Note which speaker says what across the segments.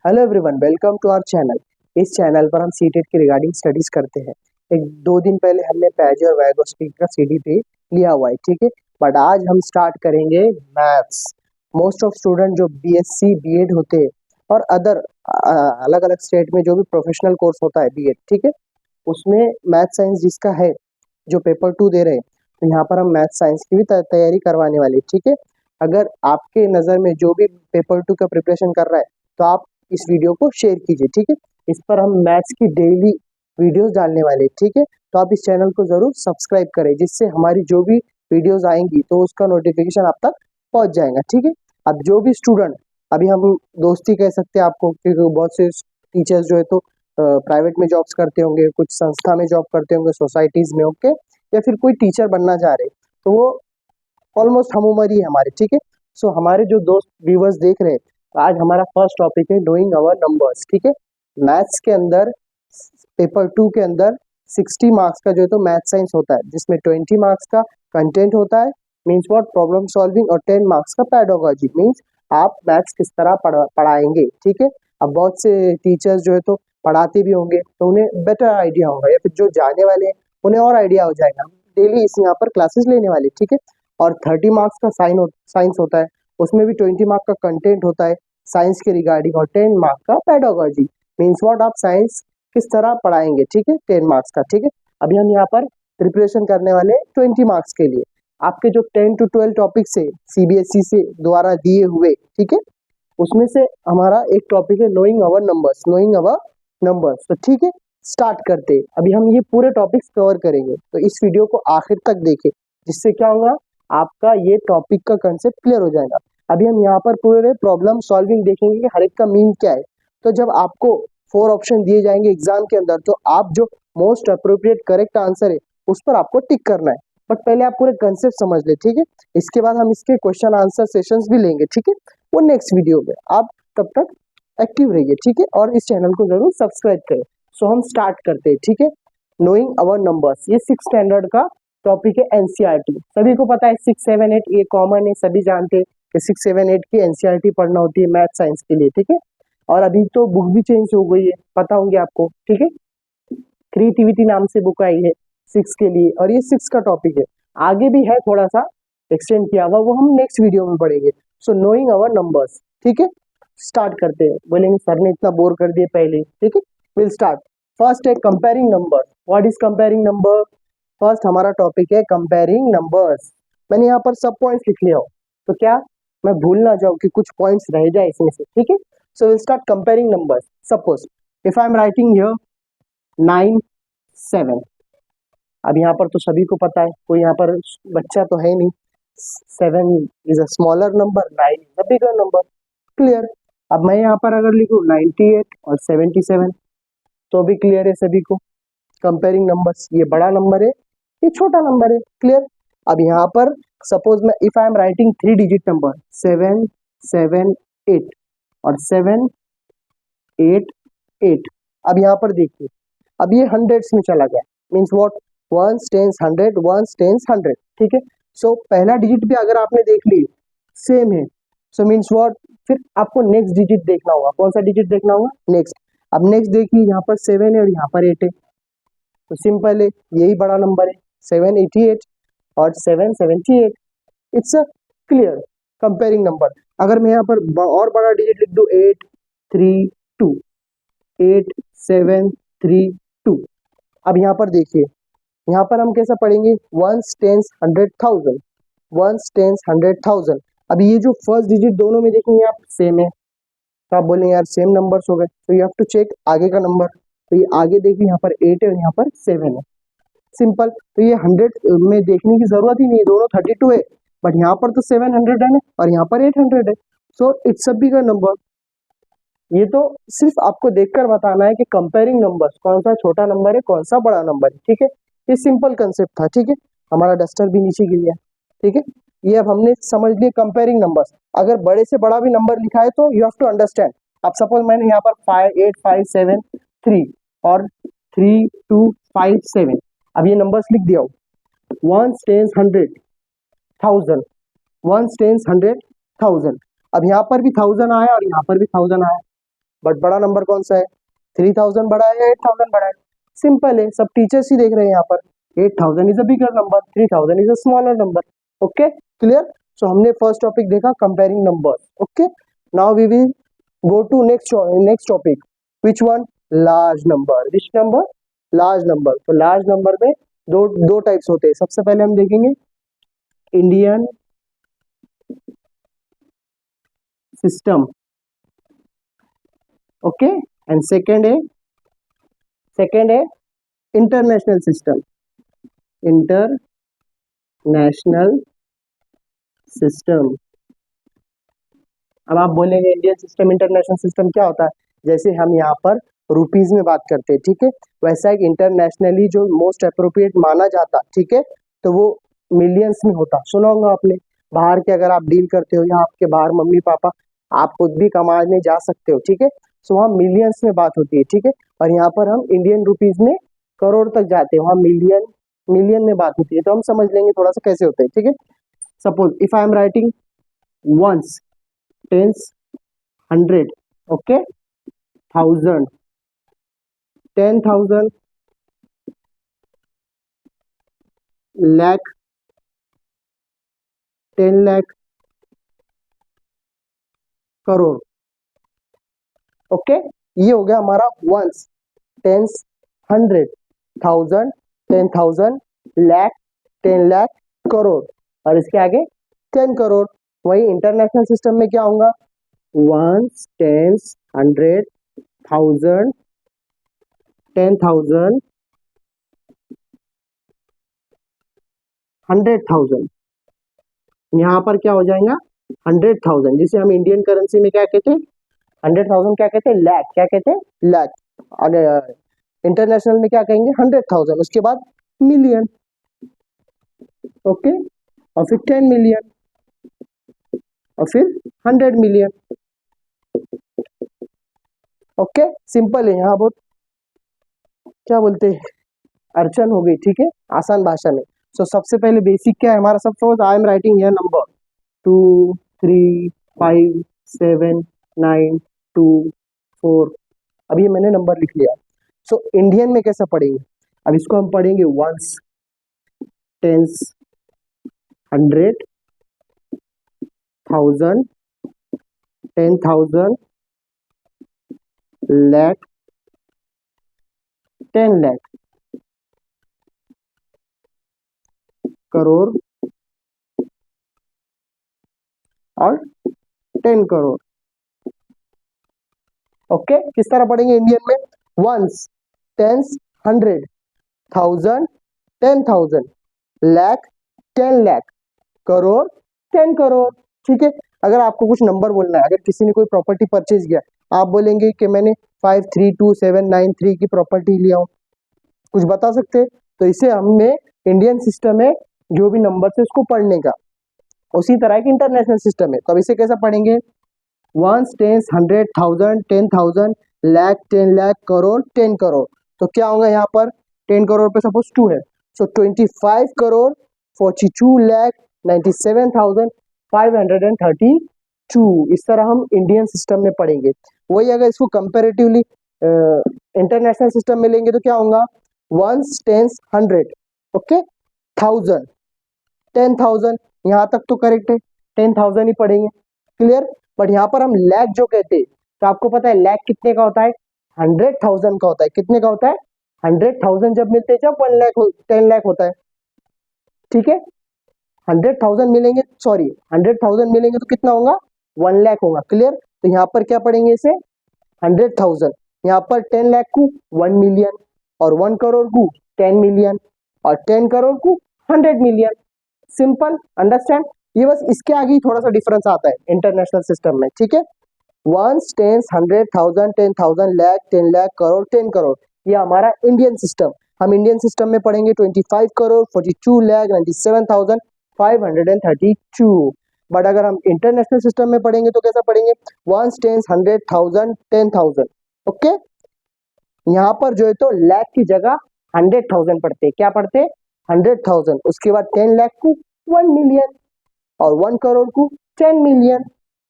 Speaker 1: Hello everyone, welcome to our channel. इस channel पर हम सीटेट की रिगार्डिंग स्टडीज करते हैं। एक दो दिन पहले हमने पैज और वैगोस्टिक का सीडी पे लिया हुआ है, ठीक है। बट आज हम स्टार्ट करेंगे मैथ्स। मोस्ट ऑफ स्टूडेंट जो बीएससी बीएड होते हैं और अदर अलग अलग स्टेट में जो भी प्रोफेशनल कोर्स होता है बीएड, ठीक है, उसमें मैथ साइंस जिसका है, जो पेपर 2 दे रहे हैं, तो यहाँ पर हम मैथ साइंस की भी तैयारी करवाने वाले हैं, ठीक है। अगर आपके नज़र में जो भी पेपर 2 का प्रिपरेशन कर रहा है, तो आप इस वीडियो को शेयर कीजिए, ठीक है। इस पर हम मैथ्स की डेली वीडियोस डालने वाले हैं, ठीक है। तो आप इस चैनल को जरूर सब्सक्राइब करें, जिससे हमारी जो भी वीडियोस आएंगी तो उसका नोटिफिकेशन आप तक पहुंच जाएगा, ठीक है। अब जो भी स्टूडेंट, अभी हम दोस्ती कह सकते हैं आपको, क्योंकि बहुत से टीचर्स जो है तो प्राइवेट में जॉब्स करते होंगे, कुछ संस्था में जॉब करते होंगे, सोसाइटीज में, ओके, या फिर कोई टीचर बनना चाह रहे, तो वो ऑलमोस्ट हम उम्र ही है हमारे, ठीक है। सो हमारे जो दोस्त व्यूवर्स देख रहे हैं, तो आज हमारा फर्स्ट टॉपिक है नोइंग अवर नंबर्स, ठीक है। मैथ्स के अंदर पेपर 2 के अंदर 60 मार्क्स का जो है तो मैथ साइंस होता है, जिसमें 20 मार्क्स का कंटेंट होता है, मीन्स व्हाट, प्रॉब्लम सॉल्विंग, और 10 मार्क्स का पेडागोजी, मीन्स आप मैथ्स किस तरह पढ़ाएंगे, ठीक है। अब बहुत से टीचर्स जो है तो पढ़ाते भी होंगे, तो उन्हें बेटर आइडिया होगा, या फिर जो जाने वाले हैं उन्हें और आइडिया हो जाएगा। डेली इस यहाँ पर क्लासेस लेने वाले, ठीक है। और 30 मार्क्स का साइंस होता है, उसमें भी 20 मार्क का कंटेंट होता है साइंस के रिगार्डिंग, और 10 मार्क का पेडागोजी, मीन्स व्हाट, आप साइंस किस तरह पढ़ाएंगे, ठीक है, 10 मार्क्स का, ठीक है। अभी हम यहाँ पर प्रिपरेशन करने वाले हैं 20 मार्क्स के लिए। आपके जो 10 to 12 टॉपिक्स है सीबीएसई से द्वारा दिए हुए, ठीक है, उसमें से हमारा एक टॉपिक है नोइंग अवर नंबर्स, नोइंग अवर नंबर्स। तो ठीक है, स्टार्ट करते हैं। अभी हम ये पूरे टॉपिक्स कवर करेंगे, तो इस वीडियो को आखिर तक देखें, जिससे क्या होगा, आपका ये टॉपिक का कंसेप्ट क्लियर हो जाएगा। अभी हम यहाँ पर पूरे प्रॉब्लम सॉल्विंग देखेंगे कि हर एक का मीन क्या है। तो जब आपको 4 ऑप्शन दिए जाएंगे एग्जाम के अंदर, तो आप जो मोस्ट अप्रोप्रिएट करेक्ट आंसर है उस पर आपको टिक करना है। बट पहले आप पूरे कंसेप्ट समझ ले, ठीक है। इसके बाद हम इसके क्वेश्चन आंसर सेशंस भी लेंगे, ठीक है, वो नेक्स्ट वीडियो में। आप तब तक एक्टिव रहिए, ठीक है, और इस चैनल को जरूर सब्सक्राइब करें। सो हम स्टार्ट करते हैं, ठीक है। नोइंग अवर नंबर्स, ये 6 स्टैंडर्ड का टॉपिक है, एनसीईआरटी। सभी को पता है 6, 7, 8 ये कॉमन है, सभी जानते हैं कि 6, 7, 8 की एनसीईआरटी पढ़ना होती है मैथ साइंस के लिए, ठीक है। और अभी तो बुक भी चेंज हो गई है, पता होंगे आपको, ठीक है। क्रिएटिविटी नाम से बुक आई है 6 के लिए, और ये 6 का टॉपिक है। आगे भी है, थोड़ा सा एक्सटेंड किया हुआ, वो हम नेक्स्ट वीडियो में पढ़ेंगे। सो नोइंग अवर नंबर्स, ठीक है, स्टार्ट करते हैं। बोलेंगे सर ने इतना बोर कर दिया पहले, ठीक है, विल स्टार्ट। फर्स्ट है comparing number. What is comparing number? First हमारा टॉपिक है कंपेयरिंग नंबर्स। मैंने यहाँ पर सब पॉइंट्स लिख लिया हो, तो क्या मैं भूल ना जाऊँ कि कुछ पॉइंट्स रह जाए इसमें से, ठीक है। So will start comparing numbers. Suppose if I am writing here 9, 7, अब यहाँ पर तो सभी को पता है, कोई यहाँ पर बच्चा तो है नहीं। 7 is a smaller number, 9 is a bigger number, clear. अब मैं यहाँ पर अगर लिखूँ 98 और 77, तो भी क्लियर है सभी को। कंपेयरिंग नंबर्स, ये बड़ा नंबर है, ये छोटा नंबर है, क्लियर। अब यहाँ पर सपोज मैं if I am writing 3 digit number 7, 7, 8 और 7, 8, 8, अब यहाँ पर देखिए, अब ये हंड्रेड्स में चला गया, means what, ones tens hundred, ones tens hundred, ठीक है। सो पहला डिजिट भी अगर आपने देख ली सेम है, सो मीन्स व्हाट, फिर आपको नेक्स्ट डिजिट देखना होगा। कौन सा डिजिट देखना होगा? नेक्स्ट। अब नेक्स्ट देखिए, यहाँ पर 7 है और यहाँ पर 8 है, तो सिंपल है, यही बड़ा नंबर है, 788 और 778। It's a clear comparing number. अगर मैं यहाँ पर और बड़ा डिजिट लिख दूँ 832, 8732, अब यहाँ पर देखिए, यहाँ पर हम कैसा पढ़ेंगे, वंस टेंस 100,000, वंस टेंस 100,000। अब ये जो फर्स्ट डिजिट दोनों में देखेंगे आप सेम है, तो आप बोलेंगे यार सेम नंबर्स हो गए, तो यू हैव टू चेक आगे का नंबर। तो ये आगे देखिए, यहाँ पर 8 है और यहाँ पर 7 है, सिंपल। तो ये 100 में देखने की जरूरत ही नहीं है, दोनों 32 है, बट यहाँ पर तो 700 है और यहाँ पर 800 है, so it's a bigger number. ये तो सिर्फ आपको देखकर बताना है कि कंपेयरिंग नंबर्स कौन सा छोटा नंबर है, कौन सा बड़ा नंबर है, ठीक है। ये सिंपल कंसेप्ट था, ठीक है। हमारा डस्टर भी नीचे गिर गया, ठीक है। ये अब हमने समझ लिए कंपेयरिंग नंबर्स। अगर बड़े से बड़ा भी नंबर लिखा है तो यू हैव टू अंडरस्टैंड। अब सपोज मैंने यहाँ पर 5, 8, 5, 7, 3 और 3, 2, 5, 7, अब ये नंबर्स लिख दिया हो, वंस टेंस 100,000, वंस टेंस 100,000। अब यहाँ पर भी 1000 आया और यहाँ पर भी 1000 आया, बट बड़ा नंबर कौन सा है? 3000 बड़ा है या 8000 बड़ा है? सिंपल है, सब टीचर्स ही देख रहे हैं यहाँ पर। 8000 is a bigger number, 3000 is a smaller number. Okay, clear? So हमने फर्स्ट टॉपिक देखा comparing numbers. Okay, now we will go to next topic. Which one? Large number. Which number? Large number. तो large number में दो types होते हैं। सबसे पहले हम देखेंगे Indian system, okay, and second है इंटरनेशनल सिस्टम। International system. अब आप बोलेंगे इंडियन सिस्टम इंटरनेशनल सिस्टम क्या होता है? जैसे हम यहाँ पर रुपीज में बात करते हैं, ठीक है, वैसा एक इंटरनेशनली जो मोस्ट अप्रोप्रिएट माना जाता, ठीक है, तो वो मिलियंस में होता। सुना होगा आपने। बाहर के अगर आप डील करते हो या आपके बाहर मम्मी पापा, आप खुद भी कमाने जा सकते हो, ठीक है, सो वहाँ मिलियंस में बात होती है, ठीक है, और यहाँ पर हम इंडियन रुपीज में करोड़ तक जाते हैं, वहाँ मिलियन में बात होती है। तो हम समझ लेंगे थोड़ा सा कैसे होता है, ठीक है। Suppose if I am writing ones, tens, 100, okay, 1000, 10,000, lakh, 10 lakh, crore. Okay, ये हो गया हमारा ones, tens, 100, 1000, 10,000, lakh, 10 lakh, crore, और इसके आगे 10 करोड़। वही इंटरनेशनल सिस्टम में क्या होगा? Ones, tens, 100, 1000, 10,000, 100,000। यहाँ पर क्या हो जाएगा? 100,000, जिसे हम इंडियन करेंसी में क्या कहते हैं? 100,000 क्या कहते हैं? लैख। क्या कहते हैं? लैख। और इंटरनेशनल में क्या कहेंगे? 100,000। उसके बाद मिलियन, ओके, और फिर 10 मिलियन, और फिर 100 मिलियन। ओके, सिंपल है। यहाँ बहुत क्या बोलते हैं, अड़चन हो गई, ठीक है, आसान भाषा में। सो सबसे पहले बेसिक क्या है हमारा? सपोज आई एम राइटिंग यह नंबर 2, 3, 5, 7, 9, 2, 4। अब ये मैंने नंबर लिख लिया। सो इंडियन में कैसा पढ़ेंगे? अब इसको हम पढ़ेंगे ones, tens, 100, 1000, 10,000, lakh, 10 lakh, crore, और 10 करोड़। ओके, किस तरह पढ़ेंगे इंडियन में? Ones, tens, 100, 1000, 10,000, lakh, 10 lakh, crore, 10 crore. ठीक है, अगर आपको कुछ नंबर बोलना है, अगर किसी ने कोई प्रॉपर्टी परचेज किया, आप बोलेंगे कि मैंने 532793 की प्रॉपर्टी लिया हूँ, कुछ बता सकते हैं? तो इसे हमने इंडियन सिस्टम है जो भी नंबर से उसको पढ़ने का, उसी तरह की इंटरनेशनल सिस्टम है। तो अब इसे कैसा पढ़ेंगे? Ones, tens, 100, 1000, 10,000, lakh, 10 lakh, crore, 10 crore. तो क्या होगा यहाँ पर? 10 करोड़ पे सपोज 2 है, सो 25 करोड़ 42 लाख 97,532। इस तरह हम इंडियन सिस्टम में पढ़ेंगे। वही अगर इसको कंपेरेटिवली इंटरनेशनल सिस्टम में लेंगे तो क्या होगा? वंस, टेंस, 100, ओके, 1000, 10,000, यहाँ तक तो करेक्ट है, 10,000 ही पढ़ेंगे, क्लियर। बट यहाँ पर हम लैख जो कहते हैं, तो आपको पता है लैख कितने का होता है? 100,000 का होता है। कितने का होता है? 100,000 जब मिलते हैं, जब 1 लाख 10 लाख होता है, ठीक है। 100,000 मिलेंगे, सॉरी 100,000 मिलेंगे तो कितना होगा? 1 लाख होगा, क्लियर। तो यहाँ पर क्या पढ़ेंगे इसे? 100,000, यहाँ पर 10 लाख को 1 मिलियन, और 1 करोड़ को 10 मिलियन, और 10 करोड़ को 100 मिलियन। Simple, understand. ये बस इसके आगे ही थोड़ा सा डिफरेंस आता है इंटरनेशनल सिस्टम में, ठीक है। वंस, टेंस, 100, 1000, 10,000, लाख, 10 लाख, करोड़, 10 करोड़, ये हमारा इंडियन सिस्टम। हम इंडियन सिस्टम में पढ़ेंगे 25 करोड़ 42 लाख 97,532। बट अगर हम इंटरनेशनल सिस्टम में पढ़ेंगे तो कैसा पढ़ेंगे? Ones, tens, 100, 1000, 10,000, okay. यहाँ पर जो है तो लाख की जगह 100,000 पढ़ते हैं। क्या पढ़ते हैं? 100,000। उसके बाद 10 लाख को 1 मिलियन, और 1 करोड़ को 10 मिलियन,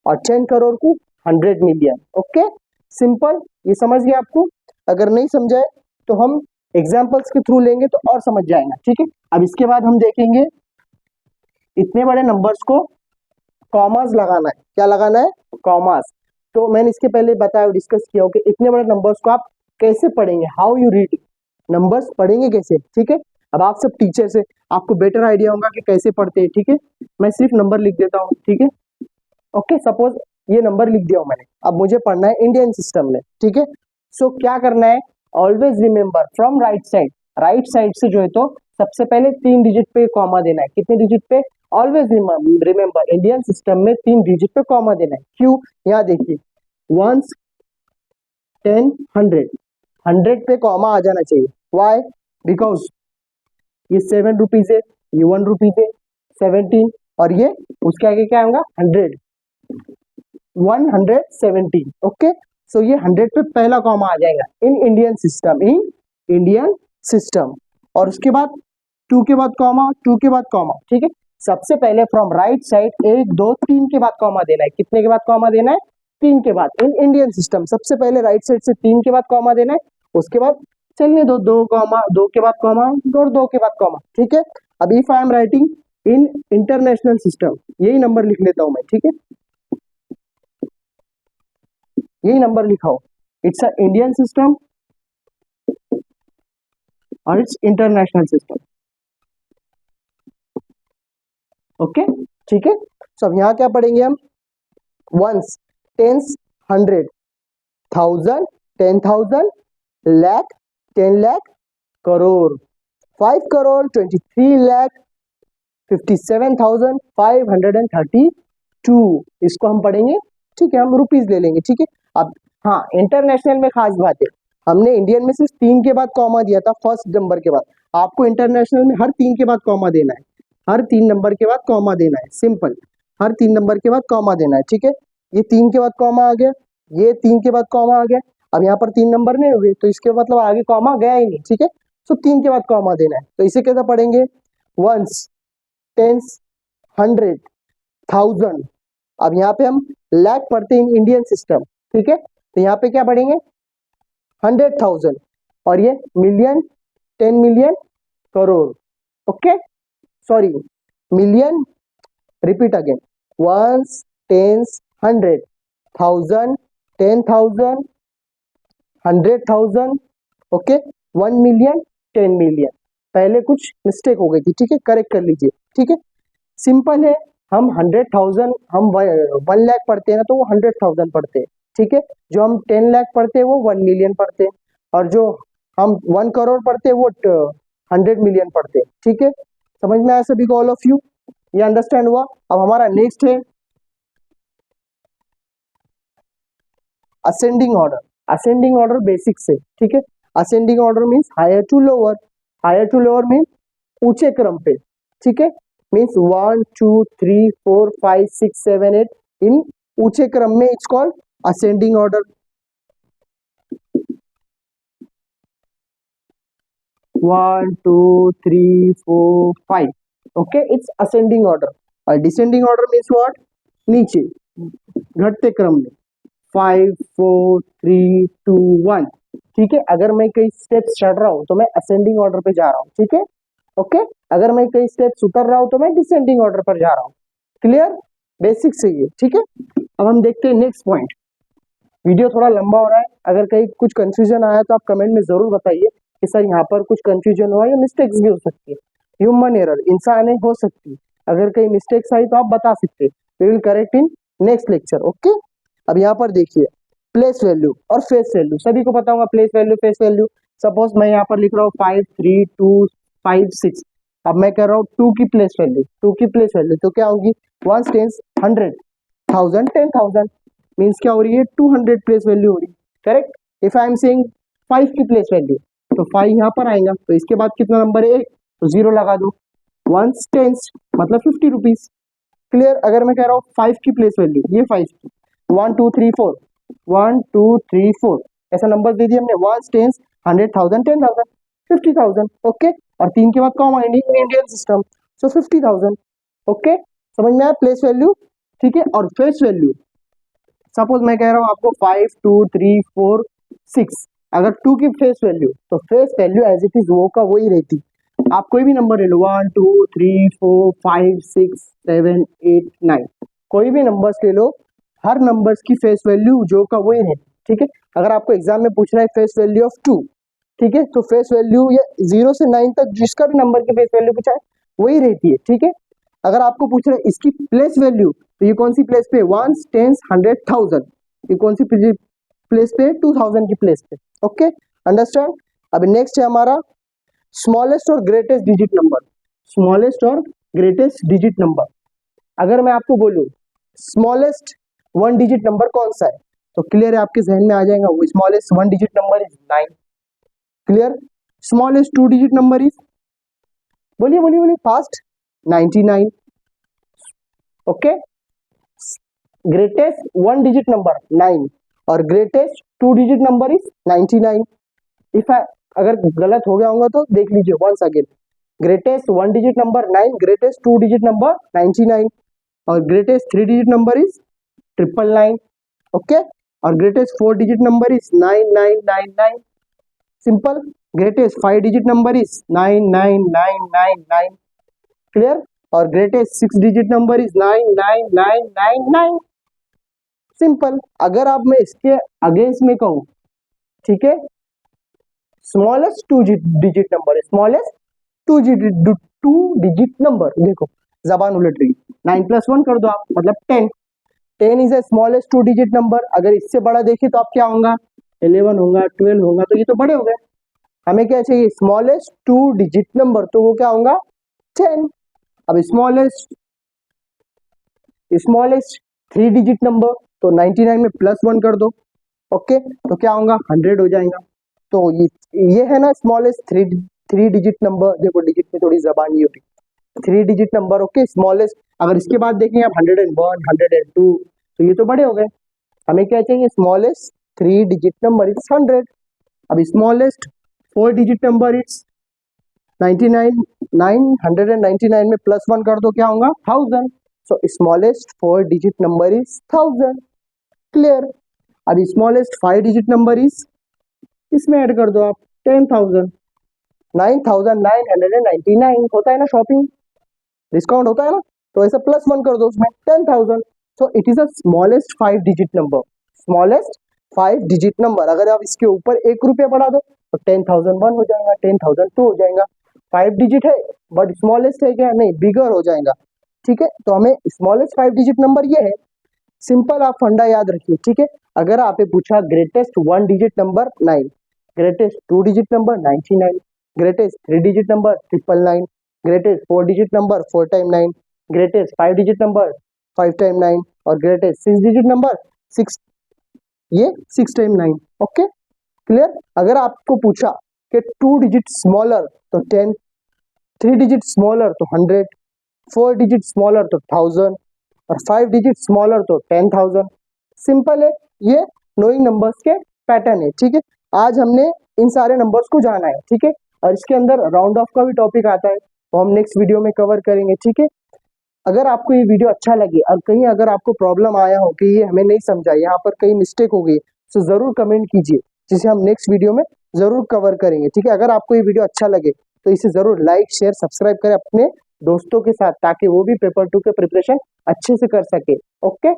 Speaker 1: और 10 करोड़ को 100 मिलियन, ओके। सिंपल, ये समझ गए आपको? अगर नहीं समझाए तो हम एग्जाम्पल्स के थ्रू लेंगे तो और समझ जाएगा, ठीक है। अब इसके बाद हम देखेंगे इतने बड़े नंबर्स को कॉमास लगाना है। क्या लगाना है? कॉमास। तो मैंने इसके पहले बताया, डिस्कस किया हो कि इतने बड़े नंबर्स को आप कैसे पढ़ेंगे, हाउ यू रीड नंबर्स, पढ़ेंगे कैसे, ठीक है। अब आप सब टीचर से आपको बेटर आइडिया होगा कि कैसे पढ़ते हैं, ठीक है। मैं सिर्फ नंबर लिख देता हूँ, ठीक है। ओके, सपोज ये नंबर लिख दिया हूँ मैंने, अब मुझे पढ़ना है इंडियन सिस्टम में, ठीक है। सो क्या करना है, always remember from right side, right side से जो है तो सबसे पहले 3 डिजिट पे कॉमा देना है। कितने डिजिट पे? ऑलवेज रिमेंबर इंडियन सिस्टम में 3 डिजिट पे कॉमा देना है। क्यों? यहाँ देखिए, 1, 10, 100, 100 पे कॉमा आ जाना चाहिए। वाई? बिकॉज ये 7 रुपीज है, ये 1 रुपीज है, 17, और ये उसके आगे क्या होगा? 100, 117। ओके, सो ये 100 पे पहला कॉमा आ जाएगा in Indian system, in Indian system. और उसके बाद 2 के बाद कॉमा, 2 के बाद कॉमा, ठीक है। सबसे पहले फ्रॉम राइट साइड 1, 2, 3 के बाद कॉमा देना है। कितने के बाद कॉमा देना है? 3 के बाद। इन इंडियन सिस्टम सबसे पहले राइट साइड से 3 के बाद कॉमा देना है, उसके बाद चलने दो 2 कॉमा, 2 के बाद कॉमा, और 2 के बाद कॉमा, ठीक है। अब if I am writing in international system, यही नंबर लिख लेता हूं मैं, ठीक है, यही नंबर लिखा हो। इट्स अ इंडियन सिस्टम और इट्स इंटरनेशनल सिस्टम। ओके, ठीक है। सो अब यहाँ क्या पढ़ेंगे हम? Ones, tens, 100, 1000, 10,000, lakh, 10 lakh, crore, 5 crore, 23 lakh, 57,532। इसको हम पढ़ेंगे, ठीक है, हम रुपीज ले लेंगे, ठीक है। अब हाँ, इंटरनेशनल में खास बात है, हमने इंडियन में सिर्फ 3 के बाद कॉमा दिया था फर्स्ट नंबर के बाद, आपको इंटरनेशनल में हर 3 के बाद कॉमा देना है, हर 3 नंबर के बाद कॉमा देना है, सिंपल, हर 3 नंबर के बाद कॉमा देना है, ठीक है। ये 3 के बाद कॉमा आ गया, ये 3 के बाद कॉमा आ गया। अब यहाँ पर 3 नंबर नहीं हुए तो इसके मतलब आगे कॉमा गया ही नहीं, ठीक है। तो 3 के बाद कॉमा देना है, तो इसे कैसे पढ़ेंगे? Ones, tens, 100, 1000। अब यहाँ पे हम लाख पढ़ते हैं इंडियन सिस्टम, ठीक है, तो यहाँ पे क्या पढ़ेंगे? 100,000, और ये million, 10 million, crore. Okay, sorry, million, repeat again, ones, tens, 100, 1000, 10,000, 100,000, okay, 1 million, 10 million. पहले कुछ मिस्टेक हो गई थी, ठीक है, करेक्ट कर लीजिए, ठीक है। सिंपल है, हम 100,000, हम 1 लाख पढ़ते हैं ना तो वो 100,000 पढ़ते हैं, ठीक है। जो हम 10 लाख पढ़ते हैं वो 1 मिलियन पढ़ते हैं, और जो हम 1 करोड़ पढ़ते हैं वो 100 मिलियन पढ़ते हैं, ठीक है। समझ में आया सभी को, ऑल ऑफ यू? ये अंडरस्टैंड हुआ? अब हमारा नेक्स्ट है ascending order. Ascending order basic से, ठीक है। Ascending order means higher to lower, higher to lower means ऊंचे क्रम पे, ठीक है। मीन्स 1, 2, 3, 4, 5, 6, 7, 8 इन ऊंचे क्रम में, it's called ascending order. 1, 2, 3, 4, 5, okay, it's ascending order. और डिसेंडिंग ऑर्डर मीन्स व्हाट? नीचे, घटते क्रम में, 5, 4, 3, 2, 1, ठीक है। अगर मैं कई स्टेप्स चढ़ रहा हूं तो मैं असेंडिंग ऑर्डर पे जा रहा हूं, ठीक है, ओके। अगर मैं कई स्टेप्स उतर रहा हूं तो मैं डिसेंडिंग ऑर्डर पर जा रहा हूं। क्लियर? बेसिक से ये, ठीक है। अब हम देखते हैं नेक्स्ट पॉइंट। वीडियो थोड़ा लंबा हो रहा है, अगर कहीं कुछ कंफ्यूजन आया तो आप कमेंट में जरूर बताइए कि सर यहाँ पर कुछ कंफ्यूजन हुआ या मिस्टेक्स भी हो सकती है, ह्यूमन एरर, इंसान हो सकती है। अगर कहीं मिस्टेक्स आई तो आप बता सकते हैं, we will correct in next lecture, okay. अब यहाँ पर देखिए, प्लेस वैल्यू और फेस वैल्यू सभी को पता होगा, place value, face value. Suppose मैं यहाँ पर लिख रहा हूँ 5, 3, 2, 5, 6। अब मैं कह रहा हूँ 2 की प्लेस वैल्यू, 2 की प्लेस वैल्यू तो क्या होगी? 1 टेंस 100, 1000 10,000, मीन्स क्या हो रही है? 200 प्लेस वैल्यू हो रही है, correct. If I am saying 5 की प्लेस वैल्यू तो 5 यहाँ पर आएगा, तो इसके बाद कितना नंबर है? 1, तो 0 लगा दो। 1 टेंस मतलब 50 रुपीज। क्लियर? अगर मैं कह रहा हूँ 5 की प्लेस वैल्यू, ये 5 की, 1, 2, 3, 4, 1, 2, 3, 4 ऐसा नंबर दे दिया हमने। 1 टेंस 100,000, 10,000, 50,000, ओके। और 3 के बाद कॉमा, इंडियन सिस्टम, सो 50,000, ओके। समझ में आया? प्लेस वैल्यू, ठीक है। और फेस वैल्यू, सपोज मैं कह रहा हूँ आपको 5 2 3 4 6, अगर 2 की फेस वैल्यू, तो face value as it is वो का वही रहती। आप कोई भी नंबर ले लो 1 2 3 4 5 6 7 8 9, कोई भी नंबर्स ले लो, हर नंबर्स की फेस वैल्यू जो का वही रहती। ठीक है, अगर आपको एग्जाम में पूछ रहा है फेस वैल्यू ऑफ 2, ठीक है, तो फेस वैल्यू या 0 से 9 तक जिसका भी नंबर की फेस वैल्यू पूछा है वही रहती है। ठीक है, अगर आपको पूछ रहा है इसकी प्लेस वैल्यू, तो ये कौन सी प्लेस पे, 1 10 100 1000, ये कौन सी प्लेस पे, 2000 की प्लेस पे। Okay, understand. अब नेक्स्ट है हमारा स्मॉलेस्ट और ग्रेटेस्ट डिजिट नंबर। स्मॉलेस्ट और ग्रेटेस्ट डिजिट नंबर, अगर मैं आपको बोलूं स्मॉलेस्ट 1 डिजिट नंबर कौन सा है, तो क्लियर है, आपके जहन में आ जाएगा वो smallest 1 digit number is 9। Clear. Smallest 2 digit number is, बोलिए बोलिए बोलिए fast, 99। Okay, greatest 1 digit number 9 और greatest 2 digit number is 99। If अगर गलत हो गया होगा तो देख लीजिए once again, greatest 1 digit number 9, greatest 2 digit number 99 और greatest 3 digit number is 999। Okay, और greatest 4 digit number is 9999। Simple. Greatest 5 digit number is 99999। Clear. और greatest 6 digit number is 99999। Simple. अगर आप मैं इसके अगेंस्ट में कहूं, ठीक है, smallest 2 digit number, smallest 2 digit number, देखो जबान उलट रही, 9 + 1 कर दो आप, मतलब 10। 10 is a smallest 2 digit number. अगर इससे बड़ा देखिए तो आप क्या होगा, 11 होगा, 12 होगा, तो ये तो बड़े हो गए। हमें क्या चाहिए, स्मॉलेस्ट 2 डिजिट नंबर, तो वो क्या होगा, 10। अब स्मॉलेस्ट 3 डिजिट नंबर, तो 99 में +1 कर दो। ओके, तो क्या होगा, 100 हो जाएगा। तो ये है ना स्मॉलेस्ट 3 डिजिट नंबर। देखो डिजिट में थोड़ी जबान ही होती, 3 डिजिट नंबर। Okay, smallest. अगर इसके बाद देखें आप 101 102, तो ये तो बड़े हो गए। हमें क्या चाहिए, स्मॉलेस्ट 3 डिजिट नंबर इज 100। अब स्मॉलेस्ट 4 डिजिट नंबर इज 99, 999 में +1 कर दो, क्या होगा, 1000। सो smallest 4 digit number is 1000। Clear. अब स्मॉलेस्ट 5 डिजिट नंबर इज, इसमें ऐड कर दो आप 10,000, 9,999 होता है ना, शॉपिंग डिस्काउंट होता है ना, तो ऐसा +1 कर दो उसमें 10,000। So it is a smallest 5 digit number. Smallest 5 digit number. अगर आप इसके ऊपर 1 रुपया बढ़ा दो तो 10,001 हो जाएगा, 10,002 हो जाएगा। 5 डिजिट है बट स्मॉलेस्ट है क्या, नहीं, बिगर हो जाएगा। ठीक है, तो हमें स्मॉलेस्ट 5 डिजिट नंबर ये है। सिंपल, आप फंडा याद रखिए। ठीक है, अगर आपने पूछा greatest 1 digit number 9, greatest 2 digit number 99, greatest 3 digit number 999, greatest 4 digit number 4 time 9, greatest 5 digit number 5 time 9 और ग्रेटेस्ट 6 डिजिट नंबर 6, ये 6 टाइम 9। Okay, clear. अगर आपको पूछा कि 2 डिजिट स्मॉलर तो 10, 3 डिजिट स्मॉलर तो 100, 4 डिजिट स्मॉलर तो 1000 और 5 डिजिट स्मॉलर तो 10,000। सिंपल है, ये नोइंग नंबर्स के पैटर्न है। ठीक है, आज हमने इन सारे नंबर्स को जाना है। ठीक है, और इसके अंदर राउंड ऑफ का भी टॉपिक आता है, तो हम नेक्स्ट वीडियो में कवर करेंगे। ठीक है, अगर आपको ये वीडियो अच्छा लगे और कहीं अगर आपको प्रॉब्लम आया हो कि ये हमें नहीं समझा, यहाँ पर कहीं मिस्टेक हो गई, तो जरूर कमेंट कीजिए, जिसे हम नेक्स्ट वीडियो में जरूर कवर करेंगे। ठीक है, अगर आपको ये वीडियो अच्छा लगे तो इसे जरूर लाइक शेयर सब्सक्राइब करें अपने दोस्तों के साथ, ताकि वो भी पेपर 2 के प्रिपरेशन अच्छे से कर सके। ओके।